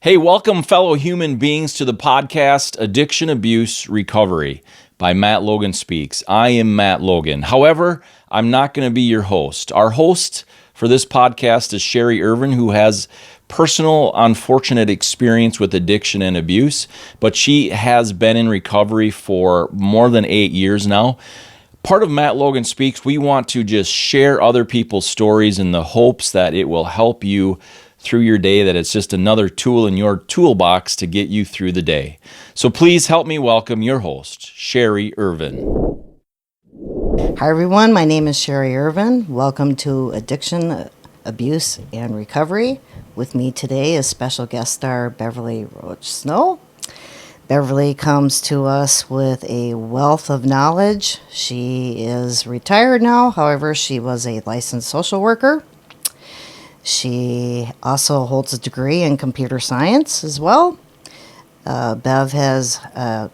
Hey, welcome, fellow human beings, to the podcast Addiction, Abuse, Recovery by Matt Logan Speaks. I am Matt Logan. However, I'm not going to be your host. Our host for this podcast is Sherry Irvin, who has personal, unfortunate experience with addiction and abuse, but she has been in recovery for more than 8 years now. Part of Matt Logan Speaks, we want to just share other people's stories in the hopes that it will help you through your day, that it's just another tool in your toolbox to get you through the day. So please help me welcome your host, Sherry Irvin. Hi everyone, my name is Sherry Irvin. Welcome to Addiction, Abuse, and Recovery. With me today is special guest star Beverly Roche. Beverly comes to us with a wealth of knowledge. She is retired now, however, she was a licensed social worker. She also holds a degree in computer science as well. Bev has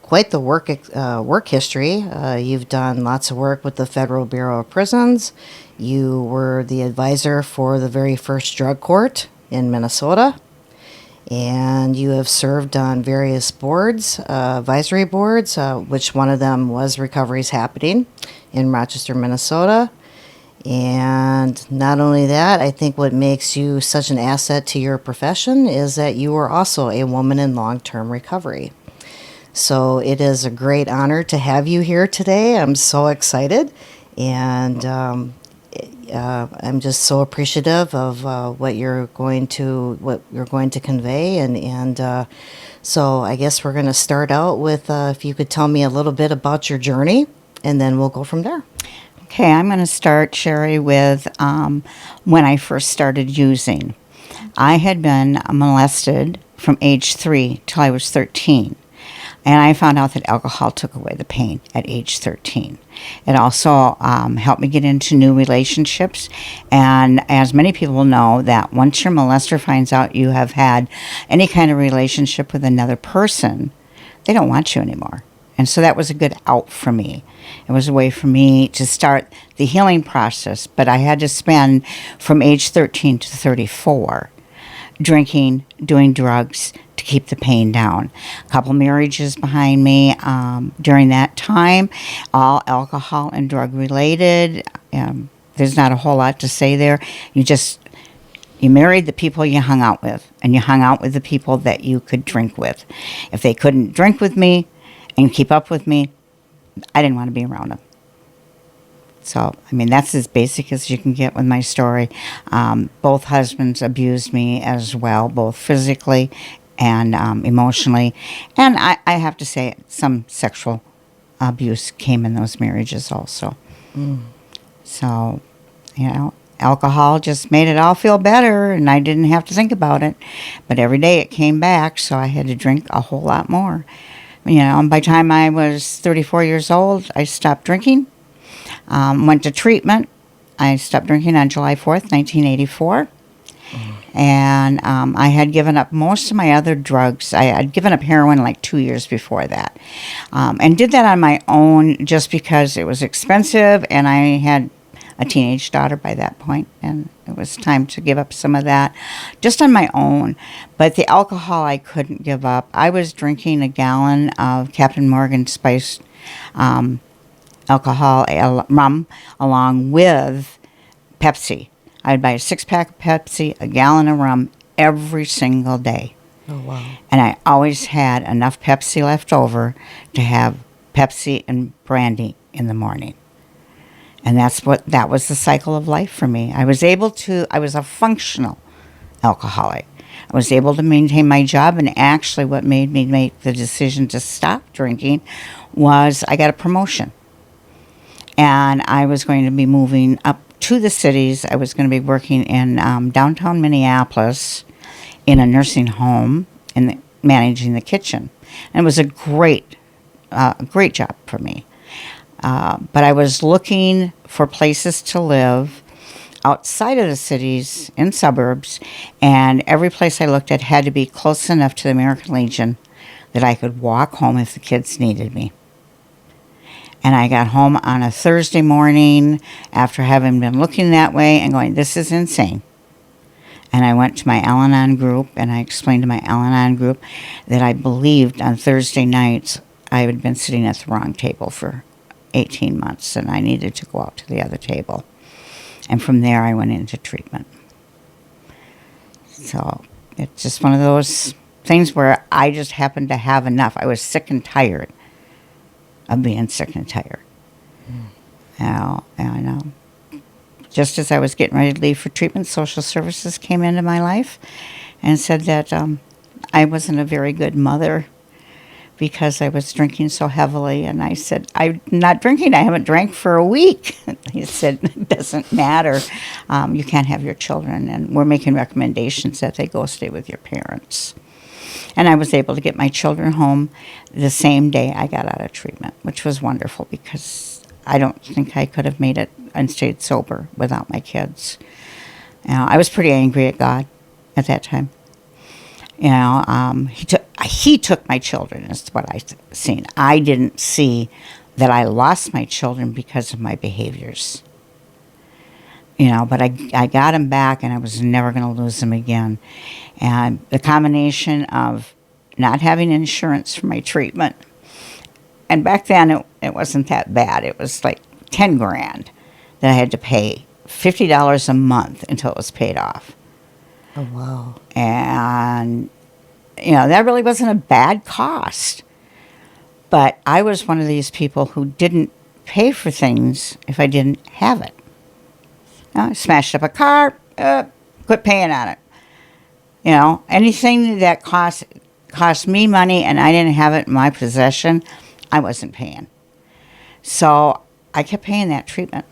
quite the work history. You've done lots of work with the Federal Bureau of Prisons. You were the advisor for the very first drug court in Minnesota. And you have served on various boards, advisory boards, which one of them was Recovery's Happening in Rochester, Minnesota. And not only that, I think what makes you such an asset to your profession is that you are also a woman in long-term recovery. So it is a great honor to have you here today. I'm so excited, and I'm just so appreciative of what you're going to convey. And so I guess we're going to start out with if you could tell me a little bit about your journey, and then we'll go from there. Okay, I'm going to start, Sherry, with when I first started using. I had been molested from age 3 till I was 13. And I found out that alcohol took away the pain at age 13. It also helped me get into new relationships. And as many people know, that once your molester finds out you have had any kind of relationship with another person, they don't want you anymore. And so that was a good out for me. It was a way for me to start the healing process. But I had to spend from age 13 to 34 drinking, doing drugs to keep the pain down. A couple marriages behind me during that time, all alcohol and drug related. There's not a whole lot to say there. You married the people you hung out with, and you hung out with the people that you could drink with. If they couldn't drink with me and keep up with me, I didn't want to be around them. So, I mean, that's as basic as you can get with my story. Both husbands abused me as well, both physically and emotionally. And I have to say, some sexual abuse came in those marriages also. So, alcohol just made it all feel better, and I didn't have to think about it. But every day it came back, so I had to drink a whole lot more. And by the time I was 34 years old, I stopped drinking, went to treatment. I stopped drinking on July 4th, 1984. And I had given up most of my other drugs. I had given up heroin like 2 years before that. And did that on my own just because it was expensive, and I had a teenage daughter by that point, and it was time to give up some of that just on my own. But the alcohol I couldn't give up. I was drinking a gallon of Captain Morgan spiced rum along with Pepsi. I'd buy a 6-pack of Pepsi, a gallon of rum every single day. Oh, wow. And I always had enough Pepsi left over to have Pepsi and brandy in the morning. And that was the cycle of life for me. I was a functional alcoholic. I was able to maintain my job, and actually what made me make the decision to stop drinking was I got a promotion. And I was going to be moving up to the cities. I was going to be working in downtown Minneapolis in a nursing home and managing the kitchen. And it was a great job for me. But I was looking for places to live outside of the cities, in suburbs, and every place I looked at had to be close enough to the American Legion that I could walk home if the kids needed me. And I got home on a Thursday morning after having been looking that way and going, this is insane. And I went to my Al-Anon group, and I explained to my Al-Anon group that I believed on Thursday nights I had been sitting at the wrong table for 18 months, and I needed to go out to the other table. And from there, I went into treatment. So it's just one of those things where I just happened to have enough. I was sick and tired of being sick and tired. And just as I was getting ready to leave for treatment, social services came into my life and said that I wasn't a very good mother because I was drinking so heavily. And I said, I'm not drinking. I haven't drank for a week. He said, it doesn't matter. You can't have your children. And we're making recommendations that they go stay with your parents. And I was able to get my children home the same day I got out of treatment, which was wonderful because I don't think I could have made it and stayed sober without my kids. I was pretty angry at God at that time. He took my children, is what I seen. I didn't see that I lost my children because of my behaviors. But I got them back, and I was never going to lose them again. And the combination of not having insurance for my treatment, and back then it wasn't that bad. It was like $10,000 that I had to pay, $50 a month until it was paid off. Oh, wow. And, that really wasn't a bad cost. But I was one of these people who didn't pay for things if I didn't have it. I smashed up a car, quit paying on it. Anything that cost me money and I didn't have it in my possession, I wasn't paying. So I kept paying that treatment.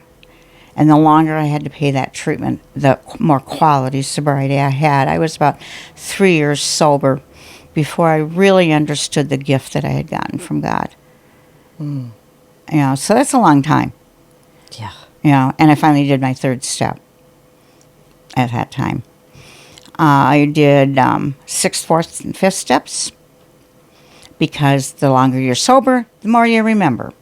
And the longer I had to pay that treatment, the more quality sobriety I had. I was about 3 years sober before I really understood the gift that I had gotten from God. So that's a long time. Yeah. And I finally did my third step at that time. I did 6th, 4th, and 5th steps because the longer you're sober, the more you remember.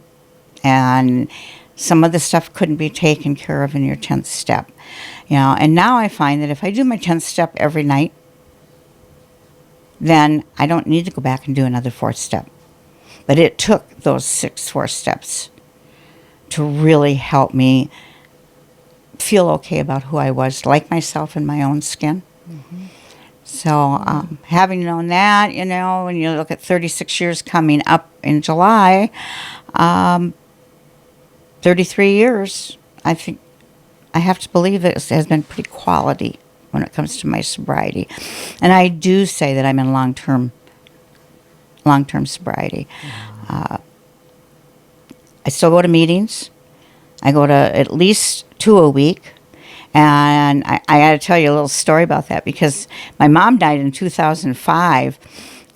And some of the stuff couldn't be taken care of in your 10th step. And now I find that if I do my 10th step every night, then I don't need to go back and do another 4th step. But it took those 6 4th steps to really help me feel okay about who I was, like myself in my own skin. Mm-hmm. So having known that, when you look at 36 years coming up in July, 33 years, I think I have to believe that it has been pretty quality when it comes to my sobriety. And I do say that I'm in long-term sobriety. I still go to meetings. I go to at least 2 a week. And I got to tell you a little story about that because my mom died in 2005.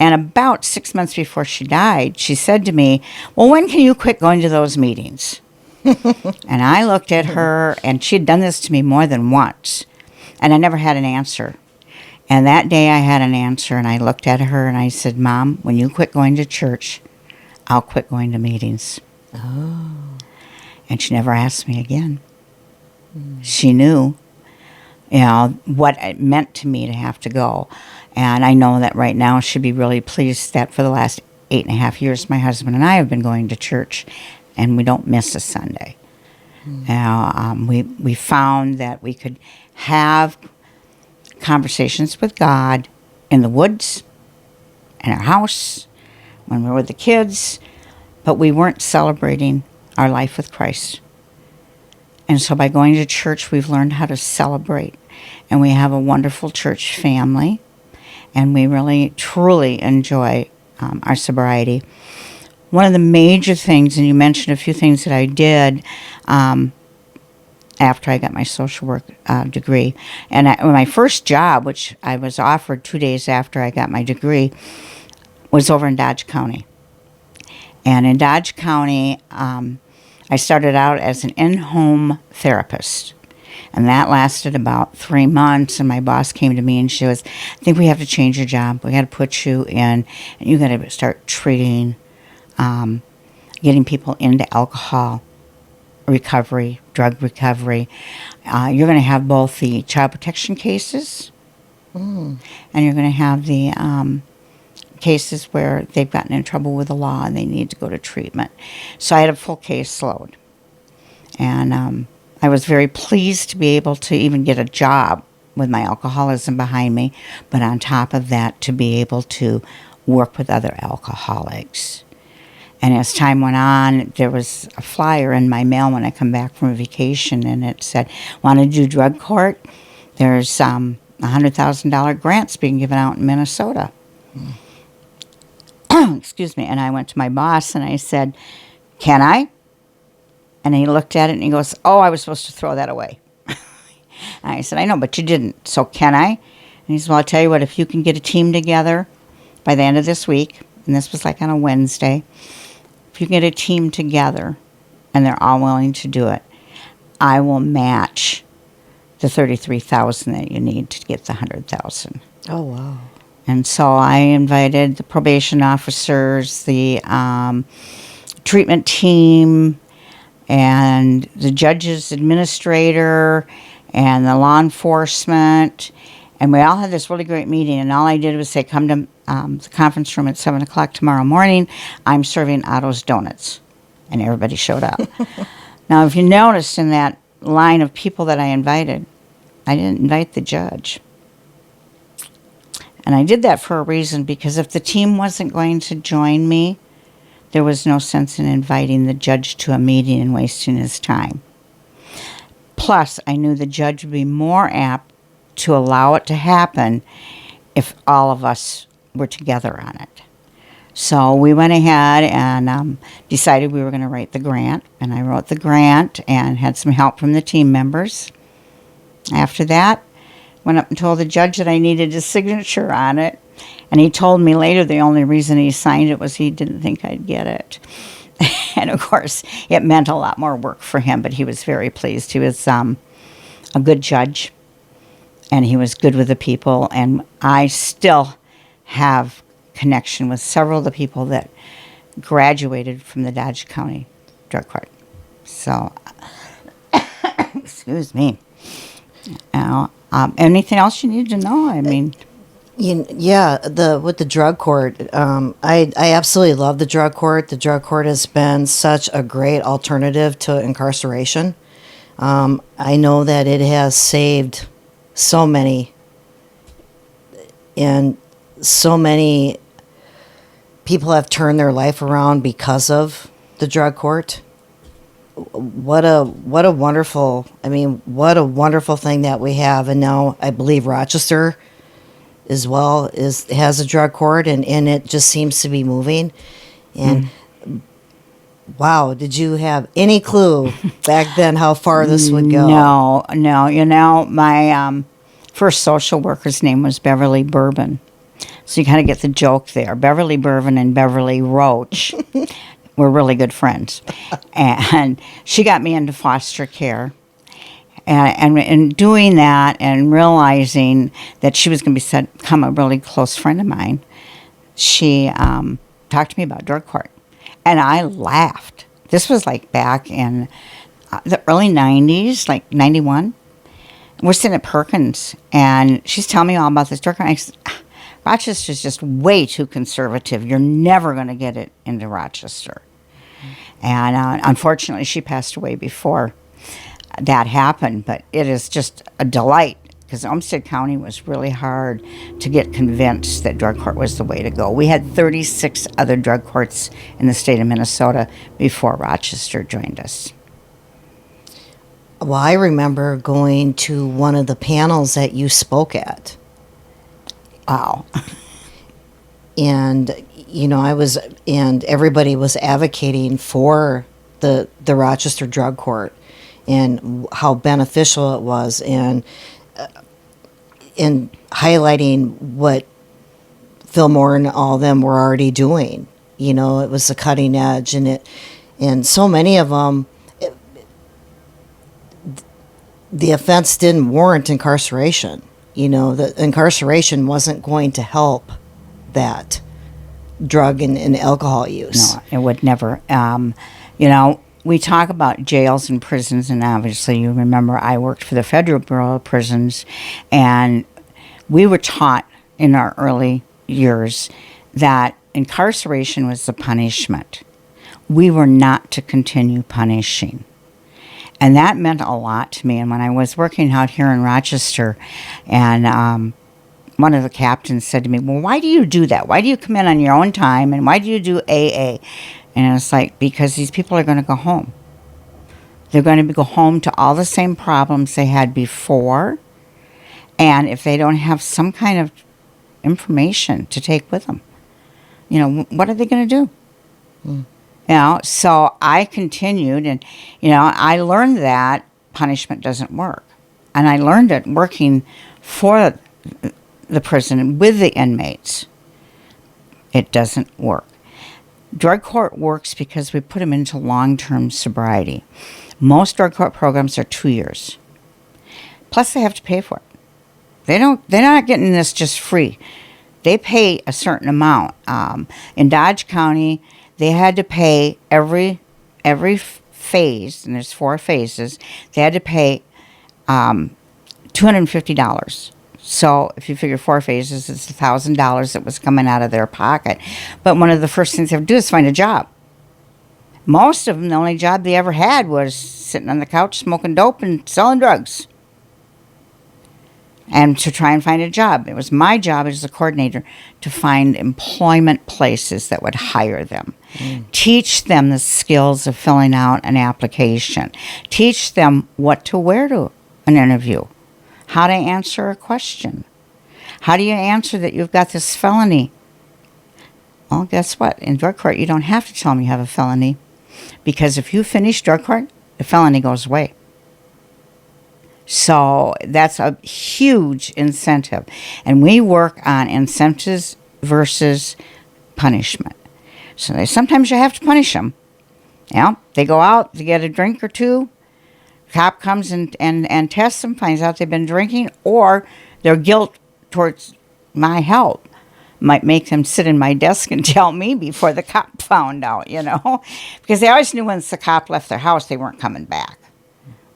And about 6 months before she died, she said to me, well, when can you quit going to those meetings? And I looked at her, and she had done this to me more than once. And I never had an answer. And that day I had an answer, and I looked at her, and I said, Mom, when you quit going to church, I'll quit going to meetings. Oh. And she never asked me again. She knew, what it meant to me to have to go. And I know that right now she'd be really pleased that for the last 8.5 years, my husband and I have been going to church, and we don't miss a Sunday. We found that we could have conversations with God in the woods, in our house, when we were with the kids, but we weren't celebrating our life with Christ. And so by going to church, we've learned how to celebrate. And we have a wonderful church family, and we really, truly enjoy our sobriety. One of the major things, and you mentioned a few things that I did after I got my social work degree. And my first job, which I was offered 2 days after I got my degree, was over in Dodge County. And in Dodge County, I started out as an in-home therapist. And that lasted about 3 months, and my boss came to me and she goes, I think we have to change your job. We got to put you in, and you got to start treating, getting people into alcohol recovery, drug recovery. You're going to have both the child protection cases And you're going to have the cases where they've gotten in trouble with the law and they need to go to treatment. So I had a full caseload. And I was very pleased to be able to even get a job with my alcoholism behind me, but on top of that, to be able to work with other alcoholics. And as time went on, there was a flyer in my mail when I come back from vacation, and it said, "Want to do drug court? There's $100,000 grants being given out in Minnesota." Excuse me. And I went to my boss and I said, "Can I?" And he looked at it and he goes, "Oh, I was supposed to throw that away." And I said, "I know, but you didn't. So can I?" And he said, "Well, I'll tell you what, if you can get a team together by the end of this week," and this was like on a Wednesday, "if you get a team together and they're all willing to do it, I will match the $33,000 that you need to get the $100,000." Oh, wow. And so I invited the probation officers, the treatment team, and the judge's administrator, and the law enforcement. And we all had this really great meeting. And all I did was say, "Come to the conference room at 7 o'clock tomorrow morning. I'm serving Otto's Donuts." And everybody showed up. Now, if you noticed in that line of people that I invited, I didn't invite the judge. And I did that for a reason, because if the team wasn't going to join me, there was no sense in inviting the judge to a meeting and wasting his time. Plus, I knew the judge would be more apt to allow it to happen if all of us were together on it. So we went ahead and decided we were going to write the grant. And I wrote the grant and had some help from the team members. After that, went up and told the judge that I needed his signature on it. And he told me later the only reason he signed it was he didn't think I'd get it. And of course, it meant a lot more work for him, but he was very pleased. He was a good judge, and he was good with the people. And I still have connection with several of the people that graduated from the Dodge County Drug Court. So, excuse me. Now, anything else you need to know? I mean, Yeah, with the drug court, I absolutely love the drug court. The drug court has been such a great alternative to incarceration. I know that it has saved so many, and so many people have turned their life around because of the drug court. What a wonderful, what a wonderful thing that we have. And now I believe Rochester as well has a drug court, and it just seems to be moving. And wow, did you have any clue back then how far this would go? No. You know, my first social worker's name was Beverly Bourbon. So you kind of get the joke there. Beverly Bourbon and Beverly Roche were really good friends. And she got me into foster care. And in doing that and realizing that she was going to become a really close friend of mine, she talked to me about drug court. And I laughed. This was like back in the early 90s, like 91. We're sitting at Perkins, and she's telling me all about this drug court. I said, "Rochester's just way too conservative. You're never going to get it into Rochester." And unfortunately, she passed away before that happened, but it is just a delight, because Olmsted County was really hard to get convinced that drug court was the way to go. We had 36 other drug courts in the state of Minnesota before Rochester joined us. Well, I remember going to one of the panels that you spoke at. Wow. And, and everybody was advocating for the Rochester Drug Court and how beneficial it was, and highlighting what Fillmore and all of them were already doing. It was the cutting edge, and so many of them, the offense didn't warrant incarceration. The incarceration wasn't going to help that drug and alcohol use. No, it would never. We talk about jails and prisons, and obviously you remember I worked for the Federal Bureau of Prisons, and We were taught in our early years that incarceration was the punishment. We were not to continue punishing. And that meant a lot to me. And when I was working out here in Rochester, and one of the captains said to me, well, why do you do that? Why do you come in on your own time? And why do you do AA? And it's like, because these people are going to go home. They're going to go home to all the same problems they had before. And if they don't have some kind of information to take with them, what are they going to do? So I continued, and, I learned that punishment doesn't work. And I learned it working for the prison with the inmates. It doesn't work. Drug court works because we put them into long-term sobriety. Most drug court programs are 2 years. Plus they have to pay for it. They're not getting this just free. They pay a certain amount. In Dodge County, they had to pay every phase, and there's 4 phases, they had to pay $250. So if you figure 4 phases, it's $1,000 that was coming out of their pocket. But one of the first things they have to do is find a job. Most of them, the only job they ever had was sitting on the couch, smoking dope and selling drugs. And to try and find a job. It was my job as the coordinator to find employment places that would hire them. Teach them the skills of filling out an application. Teach them what to wear to an interview. How to answer a question. How do you answer that you've got this felony? Well, guess what? In drug court, you don't have to tell them you have a felony. Because if you finish drug court, the felony goes away. So that's a huge incentive. And we work on incentives versus punishment. So sometimes you have to punish them. They go out, they get a drink or two. Cop comes and tests them, finds out they've been drinking, or their guilt towards my help might make them sit in my desk and tell me before the cop found out, Because they always knew once the cop left their house, they weren't coming back.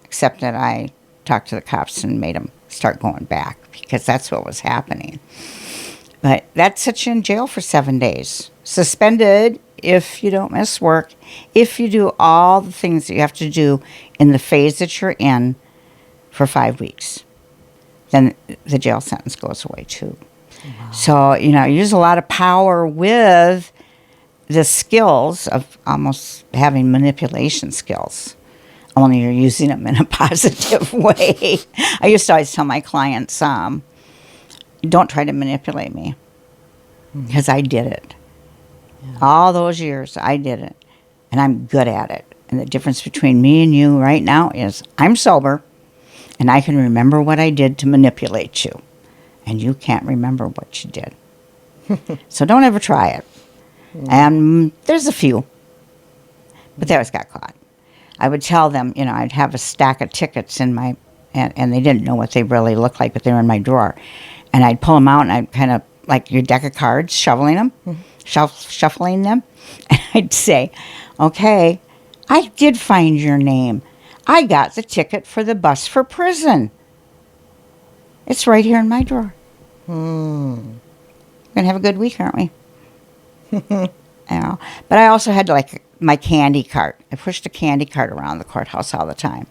Except that I talked to the cops and made them start going back, because that's what was happening. But that sets you in jail for 7 days. Suspended if you don't miss work, if you do all the things that you have to do in the phase that you're in for 5 weeks. Then the jail sentence goes away too. Wow. So, use a lot of power with the skills of almost having manipulation skills. Only you're using them in a positive way. I used to always tell my clients, don't try to manipulate me, because I did it. Yeah. All those years, I did it, and I'm good at it. And the difference between me and you right now is I'm sober, and I can remember what I did to manipulate you, and you can't remember what you did. So don't ever try it. And there's a few, but they always got caught. I would tell them, I'd have a stack of tickets in my, and they didn't know what they really looked like, but they were in my drawer. And I'd pull them out, and I'd kind of, like your deck of cards, shuffling them. And I'd say, okay, I did find your name. I got the ticket for the bus for prison. It's right here in my drawer. We're going to have a good week, aren't we? But I also had my candy cart. I pushed a candy cart around the courthouse all the time.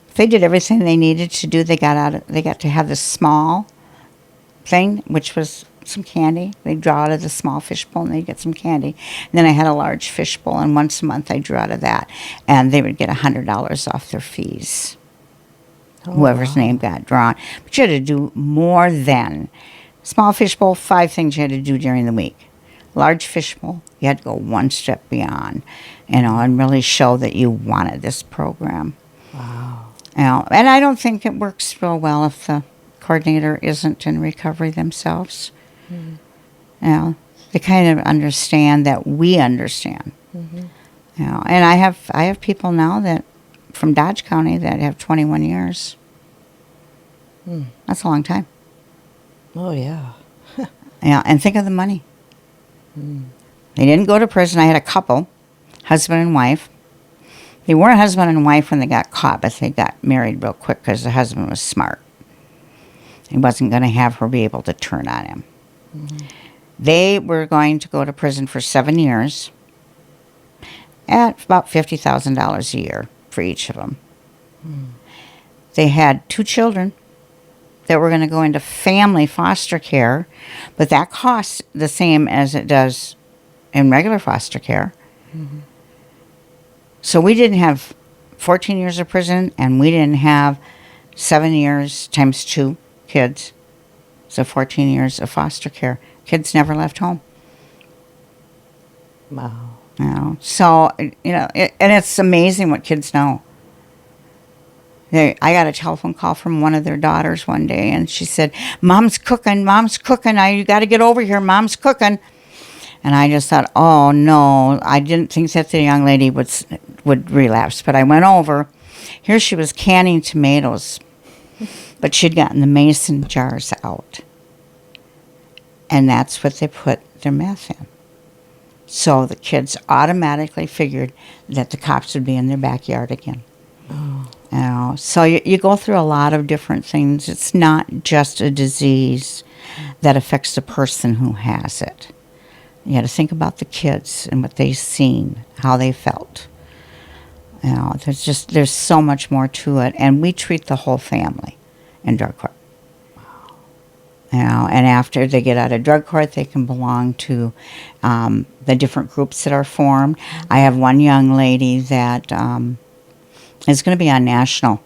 If they did everything they needed to do, they got to have this small thing, which was some candy. They'd draw out of the small fishbowl, and they'd get some candy. And then I had a large fishbowl, and once a month I drew out of that. And they would get $100 off their fees. Whoever's name got drawn. But you had to do more than. Small fishbowl, 5 things you had to do during the week. Large fishbowl, you had to go one step beyond, and really show that you wanted this program. Wow. And I don't think it works real well if the coordinator isn't in recovery themselves. They kind of understand that we understand. And I have people now that from Dodge County that have 21 years. That's a long time. Oh yeah. And think of the money. They didn't go to prison. I had a couple, husband and wife. They weren't husband and wife when they got caught, but they got married real quick because the husband was smart. He wasn't going to have her be able to turn on him. They were going to go to prison for 7 years at about $50,000 a year for each of them. They had 2 children that were going to go into family foster care, but that costs the same as it does in regular foster care. So we didn't have 14 years of prison, and we didn't have 7 years times 2 kids. So 14 years of foster care. Kids never left home. Wow. You know, so, you know, and it's amazing what kids know. I got a telephone call from one of their daughters one day, and she said, Mom's cooking. You got to get over here. Mom's cooking. And I just thought, oh, no. I didn't think that the young lady would relapse. But I went over. Here she was canning tomatoes. But she'd gotten the mason jars out. And that's what they put their meth in. So the kids automatically figured that the cops would be in their backyard again. Oh. You know, so you go through a lot of different things. It's not just a disease that affects the person who has it. You got to think about the kids and what they've seen, how they felt. You know, there's so much more to it, and we treat the whole family in drug court. You know, and after they get out of drug court, they can belong to the different groups that are formed. I have one young lady that is going to be on national.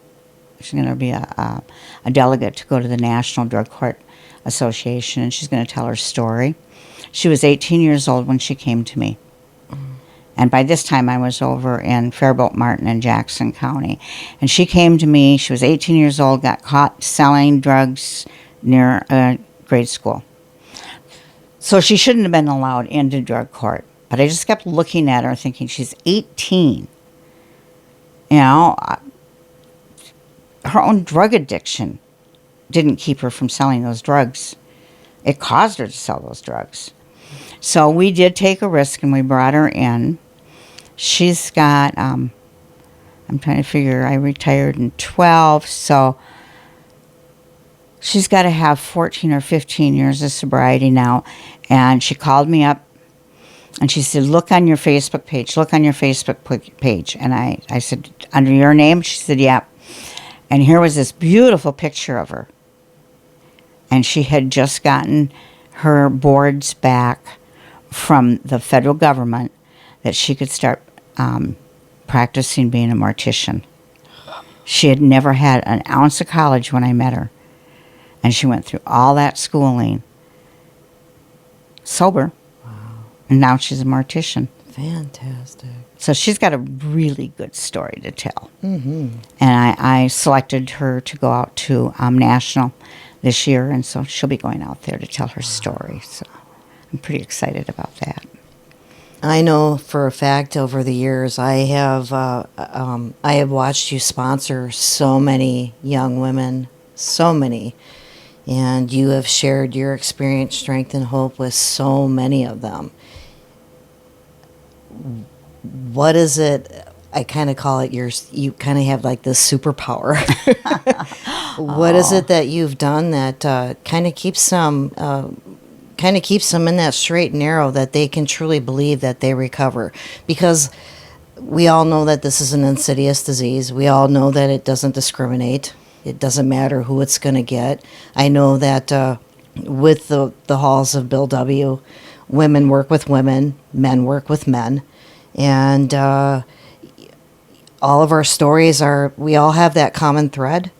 She's going to be a delegate to go to the National Drug Court Association, and she's going to tell her story. She was 18 years old when she came to me. And by this time, I was over in Faribault Martin in Jackson County. And she came to me. She was 18 years old, got caught selling drugs near a grade school. So she shouldn't have been allowed into drug court. But I just kept looking at her thinking, she's 18. You know, her own drug addiction didn't keep her from selling those drugs. It caused her to sell those drugs. So we did take a risk, and we brought her in. She's got, I'm trying to figure, I retired in 12, so she's got to have 14 or 15 years of sobriety now. And she called me up, and she said, look on your Facebook page. And I said, under your name? She said, yeah. And here was this beautiful picture of her. And she had just gotten her boards back from the federal government that she could start practicing being a mortician. She had never had an ounce of college when I met her. And she went through all that schooling sober. Wow. And now she's a mortician. Fantastic. So she's got a really good story to tell. Mm-hmm. And I selected her to go out to national this year, and so she'll be going out there to tell her story. So I'm pretty excited about that. I know for a fact over the years I have watched you sponsor so many young women, so many, and you have shared your experience, strength, and hope with so many of them. What is it? I kind of call it you kind of have like this superpower. What is it that you've done that kind of keeps them in that straight and narrow, that they can truly believe that they recover? Because we all know that this is an insidious disease. We all know that it doesn't discriminate. It doesn't matter who it's going to get. I know that with the halls of Bill W., women work with women, men work with men. And all of our stories we all have that common thread.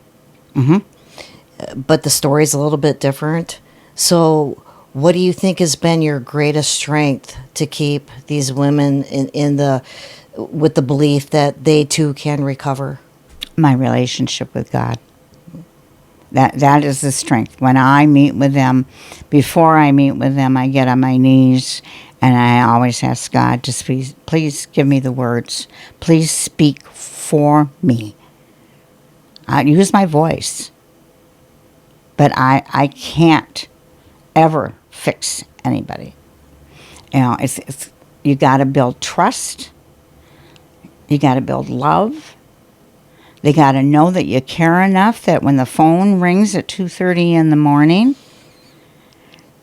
Mm-hmm. But the story's a little bit different. So what do you think has been your greatest strength to keep these women with the belief that they too can recover? My relationship with God. That is the strength. When I meet with them, before I meet with them, I get on my knees and I always ask God to please give me the words. Please speak for me. I use my voice, but I can't ever fix anybody. You know, it's you got to build trust. You got to build love. They got to know that you care enough that when the phone rings at 2:30 in the morning,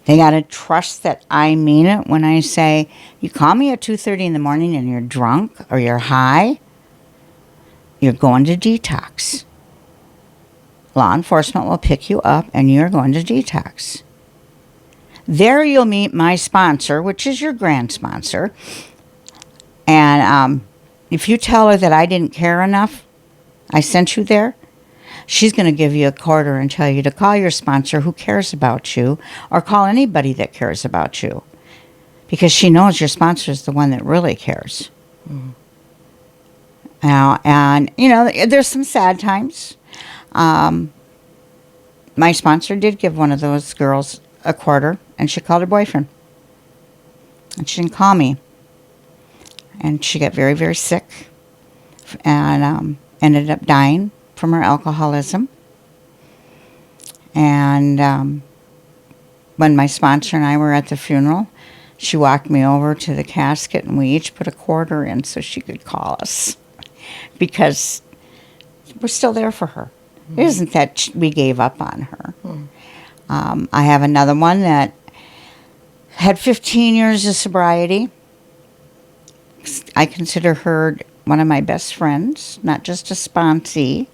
they got to trust that I mean it when I say, you call me at 2:30 in the morning and you're drunk or you're high, you're going to detox. Law enforcement will pick you up and you're going to detox. There you'll meet my sponsor, which is your grand sponsor. And if you tell her that I didn't care enough, I sent you there, she's going to give you a quarter and tell you to call your sponsor who cares about you, or call anybody that cares about you, because she knows your sponsor is the one that really cares. Mm. Now, and, there's some sad times. My sponsor did give one of those girls a quarter, and she called her boyfriend. And she didn't call me. And she got very, very sick and ended up dying from her alcoholism. And when my sponsor and I were at the funeral, she walked me over to the casket, and we each put a quarter in so she could call us, because we're still there for her. Mm-hmm. It isn't that we gave up on her. Mm-hmm. I have another one that had 15 years of sobriety. I consider her one of my best friends, not just a sponsee.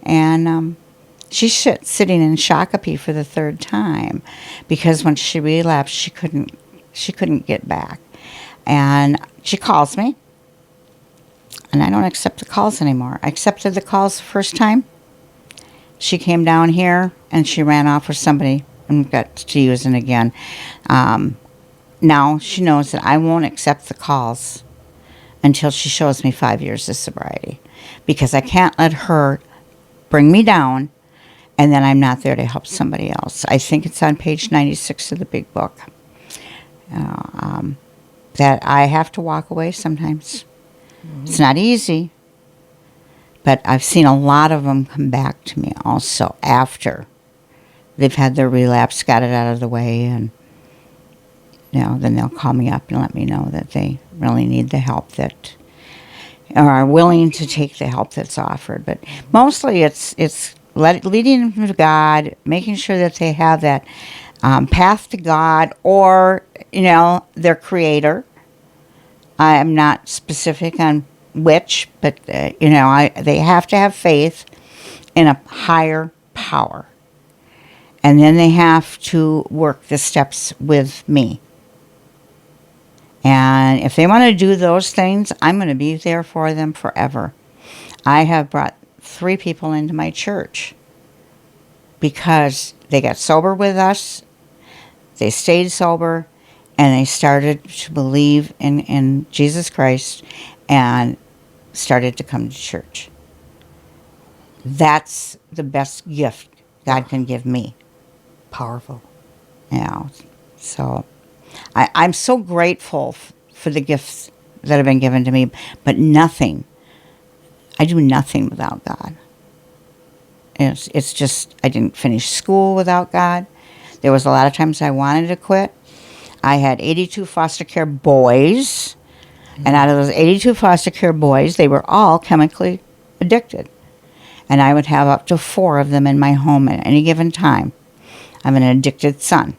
And she's sitting in Shakopee for the third time, because when she relapsed, she couldn't get back. And she calls me, and I don't accept the calls anymore. I accepted the calls the first time. She came down here, and she ran off with somebody and got to using again. Now she knows that I won't accept the calls until she shows me 5 years of sobriety, because I can't let her bring me down and then I'm not there to help somebody else. I think it's on page 96 of the big book, that I have to walk away sometimes. Mm-hmm. It's not easy, but I've seen a lot of them come back to me also after they've had their relapse, got it out of the way, and then they'll call me up and let me know that they really need the help that, or are willing to take the help that's offered. But mostly it's leading them to God, making sure that they have that path to God, or, their creator. I am not specific on which, but, they have to have faith in a higher power. And then they have to work the steps with me. And if they want to do those things, I'm going to be there for them forever. I have brought 3 people into my church because they got sober with us, they stayed sober, and they started to believe in Jesus Christ and started to come to church. That's the best gift God can give me. Powerful. So I'm so grateful for the gifts that have been given to me, but I do nothing without God. It's just, I didn't finish school without God. There was a lot of times I wanted to quit. I had 82 foster care boys, and out of those 82 foster care boys, they were all chemically addicted. And I would have up to 4 of them in my home at any given time. I have an addicted son.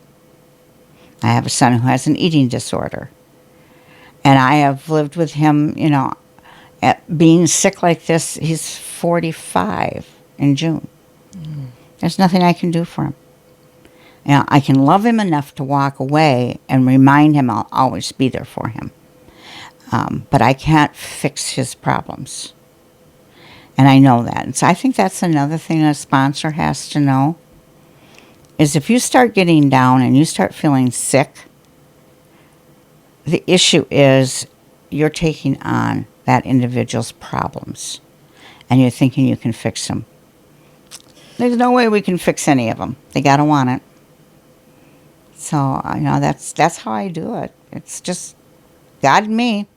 I have a son who has an eating disorder. And I have lived with him, at being sick like this. He's 45 in June. Mm. There's nothing I can do for him. I can love him enough to walk away and remind him I'll always be there for him. But I can't fix his problems. And I know that. And so I think that's another thing a sponsor has to know, is if you start getting down and you start feeling sick, the issue is you're taking on that individual's problems and you're thinking you can fix them. There's no way we can fix any of them. They got to want it. So, that's how I do it. It's just God and me.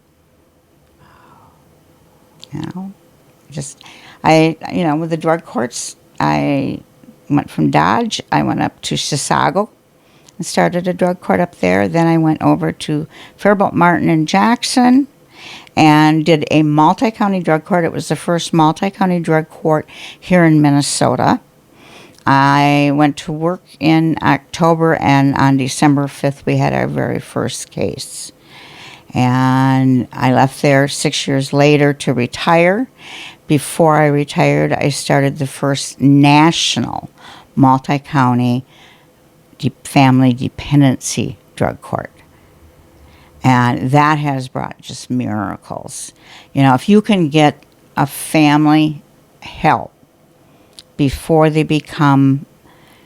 With the drug courts, I went from Dodge, I went up to Chisago and started a drug court up there. Then I went over to Faribault Martin and Jackson, and did a multi-county drug court. It was the first multi-county drug court here in Minnesota. I went to work in October, and on December 5th, we had our very first case. And I left there 6 years later to retire. Before I retired, I started the first national multi-county family dependency drug court. And that has brought just miracles. You know, if you can get a family help before they become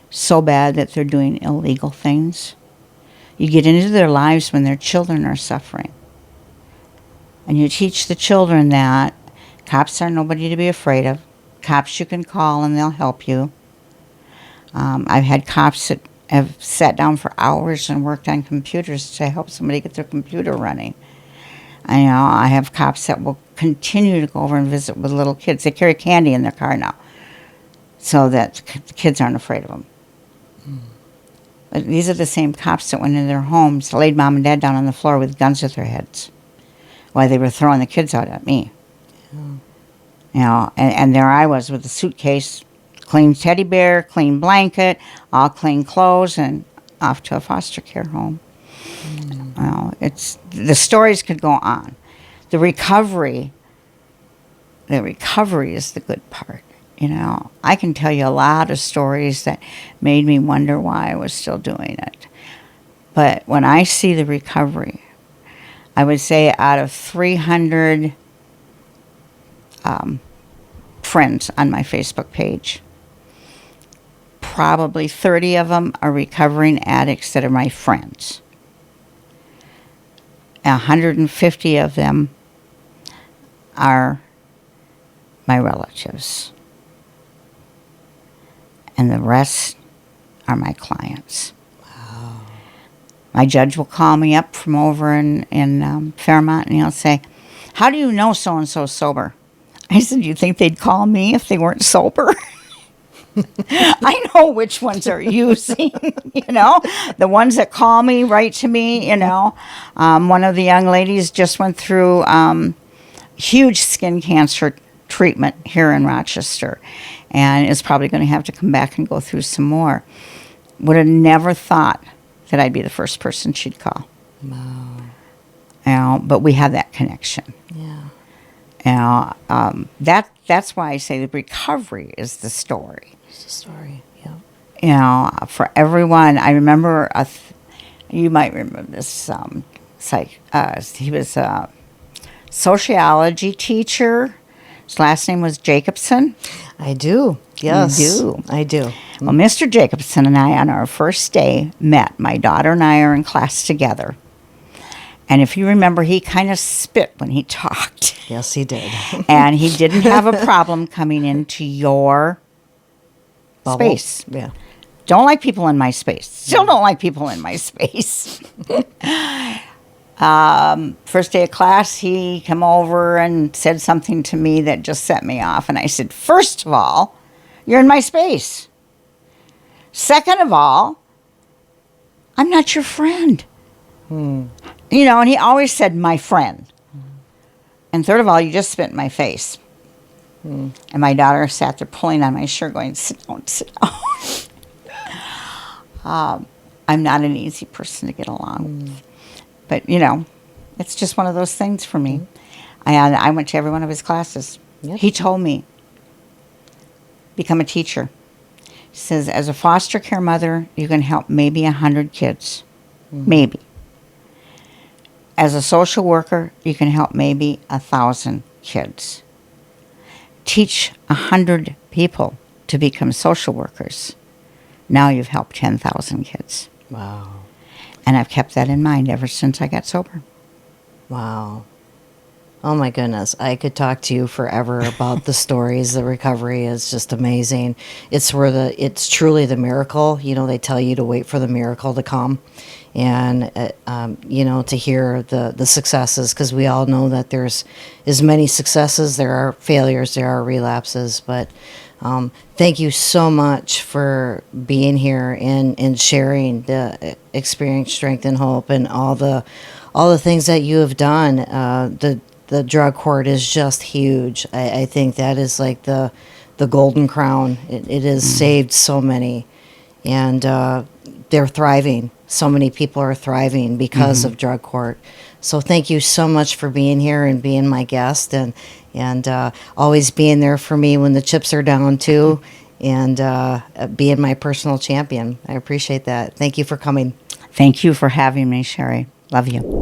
so bad that they're doing illegal things, you get into their lives when their children are suffering. And you teach the children that cops are nobody to be afraid of. Cops you can call and they'll help you. I've had cops that have sat down for hours and worked on computers to help somebody get their computer running. I have cops that will continue to go over and visit with little kids. They carry candy in their car now so that the kids aren't afraid of them. But these are the same cops that went into their homes, laid mom and dad down on the floor with guns at their heads while they were throwing the kids out at me. Yeah. And there I was with a suitcase, clean teddy bear, clean blanket, all clean clothes, and off to a foster care home. It's the stories could go on. The recovery is the good part. I can tell you a lot of stories that made me wonder why I was still doing it. But when I see the recovery, I would say out of 300 friends on my Facebook page, probably 30 of them are recovering addicts that are my friends. 150 of them are my relatives. And the rest are my clients. Wow. My judge will call me up from over in Fairmont, and he'll say, "How do you know so-and-so's sober?" I said, "You think they'd call me if they weren't sober?" I know which ones are using, the ones that call me, write to me, One of the young ladies just went through huge skin cancer treatment here in Rochester, and is probably going to have to come back and go through some more. Would have never thought that I'd be the first person she'd call. Wow. But we have that connection. Yeah. That's why I say the recovery is the story. It's the story, yeah. For everyone, I remember, you might remember this, he was a sociology teacher. His last name was Jacobson. I do. Yes. You do. I do. Well, Mr. Jacobson and I, on our first day, met. My daughter and I are in class together. And if you remember, he kind of spit when he talked. Yes, he did. And he didn't have a problem coming into your Bubble. space. Yeah. Don't like people in my space. Still don't like people in my space. First day of class, he came over and said something to me that just set me off. And I said, "First of all, you're in my space. Second of all, I'm not your friend." And he always said, "my friend." And third of all, you just spit in my face. And my daughter sat there pulling on my shirt going, "Sit down, sit down." I'm not an easy person to get along with. But, it's just one of those things for me. And I went to every one of his classes. Yep. He told me, become a teacher. He says, as a foster care mother, you can help maybe 100 kids. Maybe. As a social worker, you can help maybe 1,000 kids. Teach 100 people to become social workers. Now you've helped 10,000 kids. Wow. And I've kept that in mind ever since I got sober. Wow. Oh my goodness. I could talk to you forever about the stories. The recovery is just amazing. It's truly the miracle. They tell you to wait for the miracle to come. And, to hear the successes, because we all know that there's as many successes, there are failures, there are relapses. But thank you so much for being here and sharing the experience, strength, and hope, and all all the things that you have done. The drug court is just huge. I think that is like the golden crown. It has saved so many, and they're thriving. So many people are thriving because of drug court. So thank you so much for being here and being my guest, and always being there for me when the chips are down too, and being my personal champion. I appreciate that. Thank you for coming. Thank you for having me, Sherry. Love you.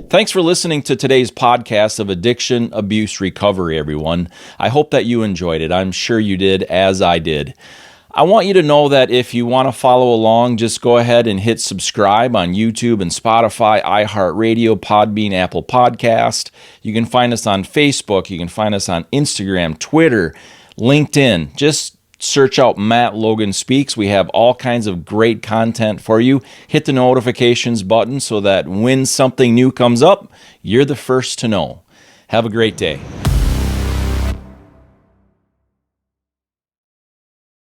Thanks for listening to today's podcast of Addiction Abuse Recovery, everyone. I hope that you enjoyed it. I'm sure you did, as I did. I want you to know that if you want to follow along, just go ahead and hit subscribe on YouTube and Spotify, iHeartRadio, Podbean, Apple Podcast. You can find us on Facebook. You can find us on Instagram, Twitter, LinkedIn. Just search out Matt Logan Speaks. We have all kinds of great content for you. Hit the notifications button so that when something new comes up, you're the first to know. Have a great day.